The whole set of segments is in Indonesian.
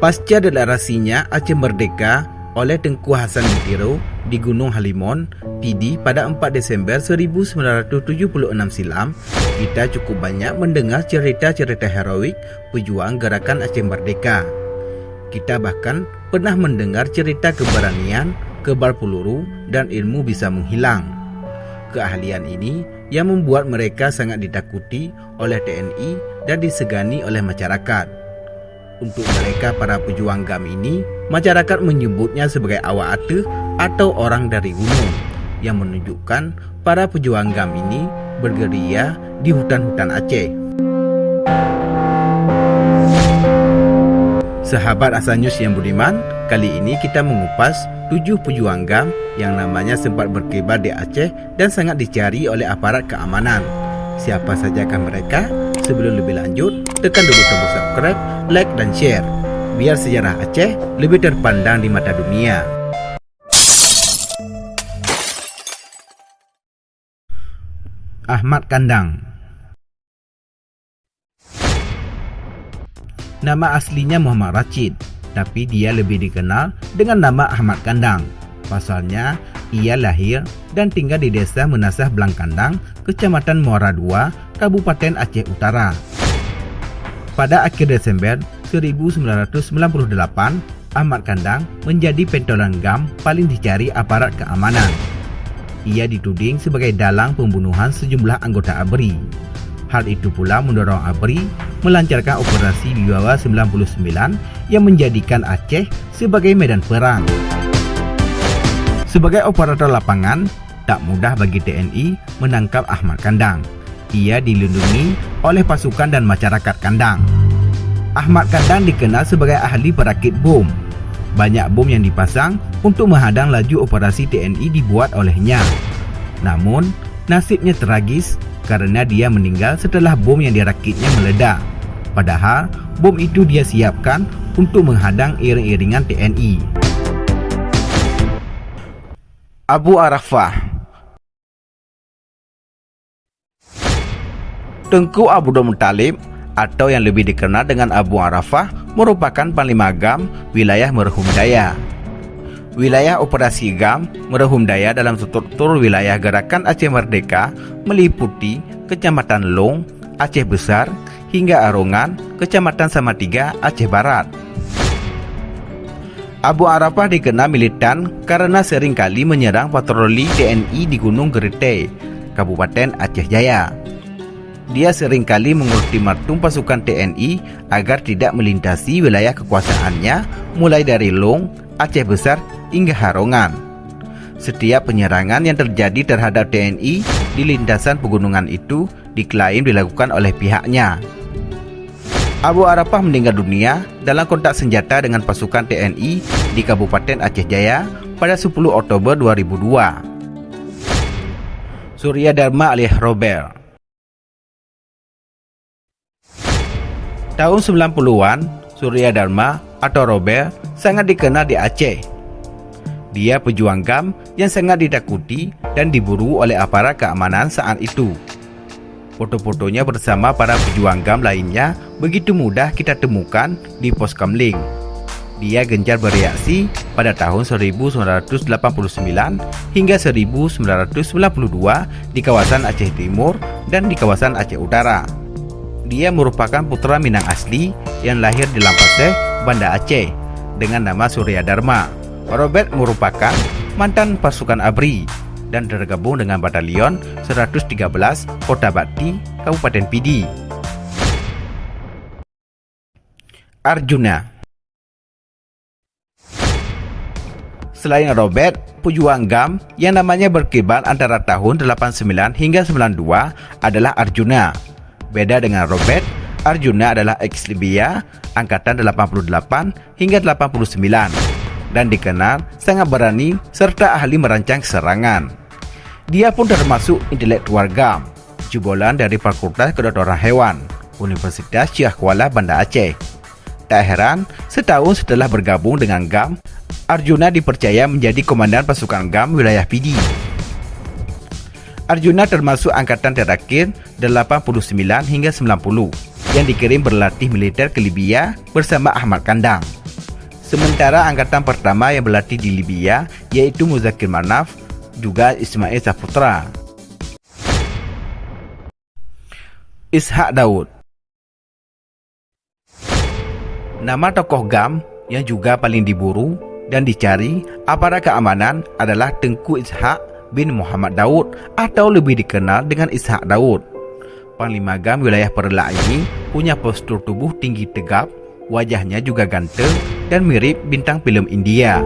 Pasca deklarasinya Aceh merdeka oleh Tengku Hasan Ditiro di Gunung Halimon, PD pada 4 Desember 1976 silam, kita cukup banyak mendengar cerita-cerita heroik pejuang gerakan Aceh Merdeka. Kita bahkan pernah mendengar cerita keberanian, kebal peluru, dan ilmu bisa menghilang. Keahlian ini yang membuat mereka sangat ditakuti oleh TNI dan disegani oleh masyarakat. Untuk mereka para pejuang GAM ini, masyarakat menyebutnya sebagai awak ate atau orang dari gunung, yang menunjukkan para pejuang GAM ini bergerilya di hutan-hutan Aceh. Sahabat Asa News yang budiman, kali ini kita mengupas 7 pejuang GAM yang namanya sempat berkibar di Aceh dan sangat dicari oleh aparat keamanan. Siapa sajakah mereka? Sebelum lebih lanjut, tekan dulu tombol subscribe, like dan share, biar sejarah Aceh lebih terpandang di mata dunia. Ahmad Kandang. Nama aslinya Muhammad Rachid, tapi dia lebih dikenal dengan nama Ahmad Kandang. Pasalnya, ia lahir dan tinggal di desa Menasah Blangkandang, Kecamatan Muara II, Kabupaten Aceh Utara. Pada akhir Desember 1998, Ahmad Kandang menjadi pentolan GAM paling dicari aparat keamanan. Ia dituding sebagai dalang pembunuhan sejumlah anggota ABRI. Hal itu pula mendorong ABRI melancarkan operasi Wibawa 99 yang menjadikan Aceh sebagai medan perang. Sebagai operator lapangan, tak mudah bagi TNI menangkap Ahmad Kandang. Ia dilindungi oleh pasukan dan masyarakat Kandang. Ahmad Kandang dikenal sebagai ahli perakit bom. Banyak bom yang dipasang untuk menghadang laju operasi TNI dibuat olehnya. Namun, nasibnya tragis karena dia meninggal setelah bom yang dirakitnya meledak. Padahal, bom itu dia siapkan untuk menghadang iring-iringan TNI. Abu Arafah. Tengku Abdul Muttalib atau yang lebih dikenal dengan Abu Arafah merupakan Panglima GAM wilayah Merhum Daya. Wilayah operasi GAM Merhum Daya dalam struktur wilayah Gerakan Aceh Merdeka meliputi Kecamatan Long, Aceh Besar, hingga Arongan, Kecamatan Samatiga, Aceh Barat. Abu Arafah dikenal militan karena seringkali menyerang patroli TNI di Gunung Gerete, Kabupaten Aceh Jaya. Dia seringkali mengultimatum pasukan TNI agar tidak melintasi wilayah kekuasaannya mulai dari Long, Aceh Besar, hingga Harongan. Setiap penyerangan yang terjadi terhadap TNI di lintasan pegunungan itu diklaim dilakukan oleh pihaknya. Abu Arafah meninggal dunia dalam kontak senjata dengan pasukan TNI di Kabupaten Aceh Jaya pada 10 Oktober 2002. Surya Dharma alias Robert. Tahun 90-an, Surya Dharma atau Robert sangat dikenal di Aceh. Dia pejuang GAM yang sangat ditakuti dan diburu oleh aparat keamanan saat itu. Foto-fotonya bersama para pejuang GAM lainnya begitu mudah kita temukan di pos Kamling. Dia gencar bereaksi pada tahun 1989 hingga 1992 di kawasan Aceh Timur dan di kawasan Aceh Utara. Dia merupakan putra Minang asli yang lahir di Lampaseh, Banda Aceh dengan nama Surya Dharma. Robert merupakan mantan pasukan ABRI dan tergabung dengan Batalion 113 Kota Bakti, Kabupaten PD. Arjuna. Selain Robert, pejuang GAM yang namanya berkibar antara tahun 89 hingga 92 adalah Arjuna. Beda dengan Robert, Arjuna adalah ex-Libya, angkatan 88 hingga 89, dan dikenal sangat berani serta ahli merancang serangan. Dia pun termasuk intelektual GAM, jebolan dari Fakultas Kedokteran Hewan, Universitas Syah Kuala Banda Aceh. Tak heran, setahun setelah bergabung dengan GAM, Arjuna dipercaya menjadi komandan pasukan GAM wilayah PD. Arjuna termasuk angkatan terakhir 89 hingga 90 yang dikirim berlatih militer ke Libya bersama Ahmad Kandang. Sementara angkatan pertama yang berlatih di Libya yaitu Muzakir Manaf, juga Ismail Saputra. Ishak Daud. Nama tokoh GAM yang juga paling diburu dan dicari aparat keamanan adalah Tengku Ishak bin Muhammad Daud atau lebih dikenal dengan Ishak Daud. Panglima GAM wilayah Perlak ini punya postur tubuh tinggi tegap, wajahnya juga ganteng dan mirip bintang film India.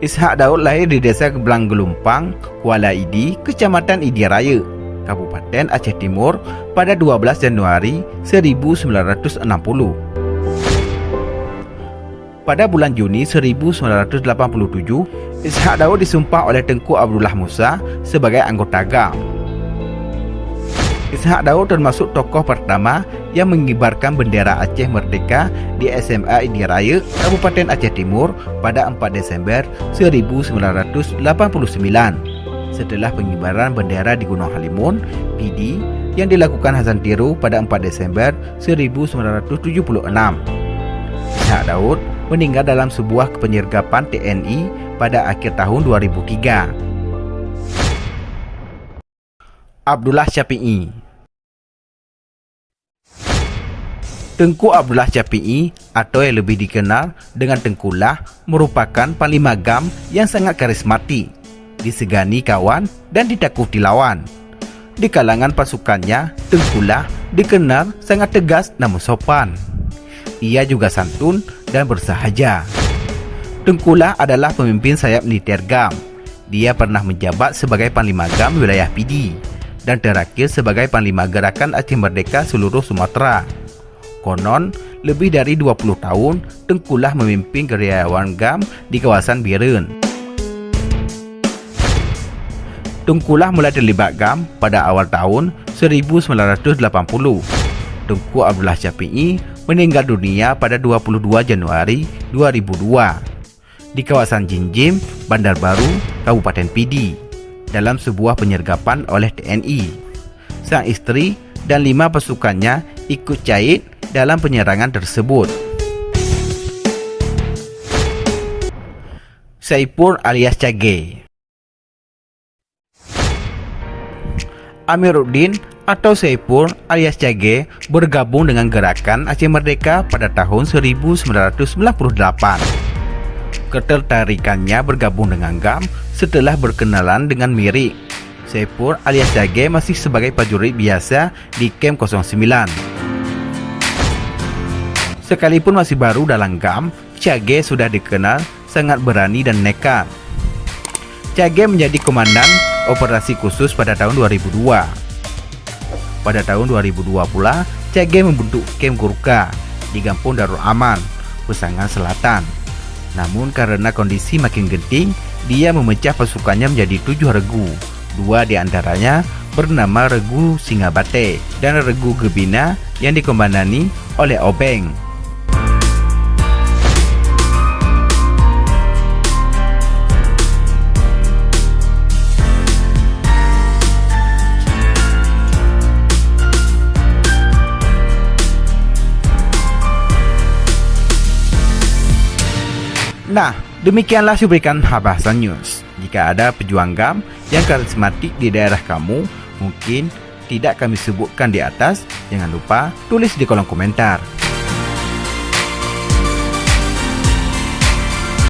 Ishak Daud lahir di desa Geblang Gelumpang, Kuala Idi, Kecamatan Idi Raya, Kabupaten Aceh Timur pada 12 Januari 1960. Pada bulan Juni 1987, Ishak Daud disumpah oleh Tengku Abdullah Musa sebagai anggota GAM. Ishak Daud termasuk tokoh pertama yang mengibarkan bendera Aceh Merdeka di SMA Idi Raya, Kabupaten Aceh Timur pada 4 Desember 1989. Setelah pengibaran bendera di Gunung Halimun, PD, yang dilakukan Hasan Tiru pada 4 Desember 1976. Ishak Daud meninggal dalam sebuah penyergapan TNI pada akhir tahun 2003. Abdullah Syafi'i. Tengku Abdullah Syafi'i atau yang lebih dikenal dengan Tengkulah merupakan panglima GAM yang sangat karismatik, disegani kawan dan ditakuti lawan. Di kalangan pasukannya, Tengkulah dikenal sangat tegas namun sopan. Ia juga santun dan bersahaja. Tengkulah adalah pemimpin sayap militer GAM. Dia pernah menjabat sebagai Panglima GAM wilayah PD dan terakhir sebagai Panglima Gerakan Aceh Merdeka seluruh Sumatera. Konon, lebih dari 20 tahun Tengkulah memimpin karyawan GAM di kawasan Biren. Tengkulah mulai terlibat GAM pada awal tahun 1980. Tengku Abdullah Syafi'i meninggal dunia pada 22 Januari 2002 di kawasan Jinjim, Bandar Baru, Kabupaten PD, dalam sebuah penyergapan oleh TNI. Sang istri dan 5 pasukannya ikut syahid dalam penyerangan tersebut. Saipur alias Cage. Amiruddin atau Saipur alias Cage bergabung dengan Gerakan Aceh Merdeka pada tahun 1998. Ketertarikannya bergabung dengan GAM setelah berkenalan dengan Mirik. Saipur alias Cage masih sebagai prajurit biasa di Kem 09. Sekalipun masih baru dalam GAM, Cage sudah dikenal sangat berani dan nekat. Cage menjadi komandan operasi khusus pada tahun 2002. Pada tahun 2002 pula, Cage membentuk Kem Gurkha di Kampung Darul Aman, Pesangan Selatan. Namun karena kondisi makin genting, dia memecah pasukannya menjadi 7 regu. 2 diantaranya bernama Regu Singabate dan Regu Gebina yang dikomandani oleh Obeng. Nah, demikianlah cuplikan Habasan News. Jika ada pejuang GAM yang karismatik di daerah kamu, mungkin tidak kami sebutkan di atas, jangan lupa tulis di kolom komentar.